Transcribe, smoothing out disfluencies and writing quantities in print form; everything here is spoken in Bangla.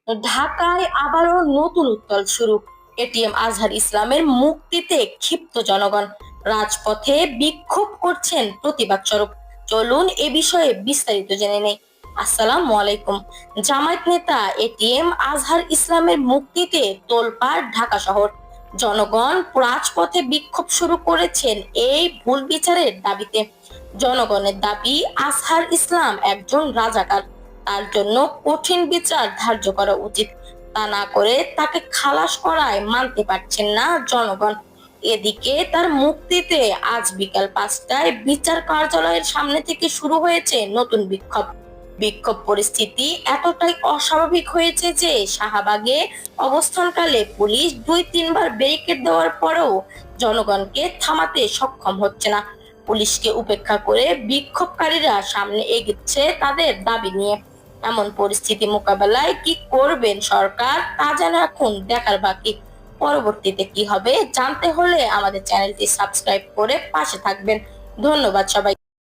ঢাকায় আবারও নতুন উত্তাল শুরু। এটিএম আজহার ইসলামের মুক্তিতে ক্ষিপ্ত জনগণ, রাজপথে বিক্ষোভ করছেন প্রতিবাদ স্বরূপ। চলুন এ বিষয়ে বিস্তারিত জেনে নেই। আসসালামু আলাইকুম। জামায়াত নেতা এটিএম আজহার ইসলামের মুক্তিতে তোলপাড় ঢাকা শহর। জনগণ রাজপথে বিক্ষোভ শুরু করেছেন এই ভুল বিচারের দাবিতে। জনগণের দাবি, আজহার ইসলাম একজন রাজাকার, তার জন্য কঠিন বিচার ধার্য করা উচিত। তা না করে তাকে খালাস করায় মানতে পারছেন না জনগণ। এদিকে তার মুক্তিতে আজ বিকাল 5টায় বিচার কার্যালয়ের সামনে থেকে শুরু হয়েছে নতুন বিক্ষোভ। বিক্ষোভ পরিস্থিতি এতটাই অস্বাভাবিক হয়েছে যে শাহবাগে অবস্থানকালে পুলিশ 2-3 বার ব্যারিকেড দেওয়ার পরেও জনগণকে থামাতে সক্ষম হচ্ছে না। পুলিশকে উপেক্ষা করে বিক্ষোভকারীরা সামনে এগিয়েছে তাদের দাবি নিয়ে। এমন পরিস্থিতি মোকাবেলায় কি করবেন সরকার, তা যেন এখন দেখার বাকি। পরবর্তীতে কি হবে জানতে হলে আমাদের চ্যানেলটি সাবস্ক্রাইব করে পাশে থাকবেন। ধন্যবাদ সবাই।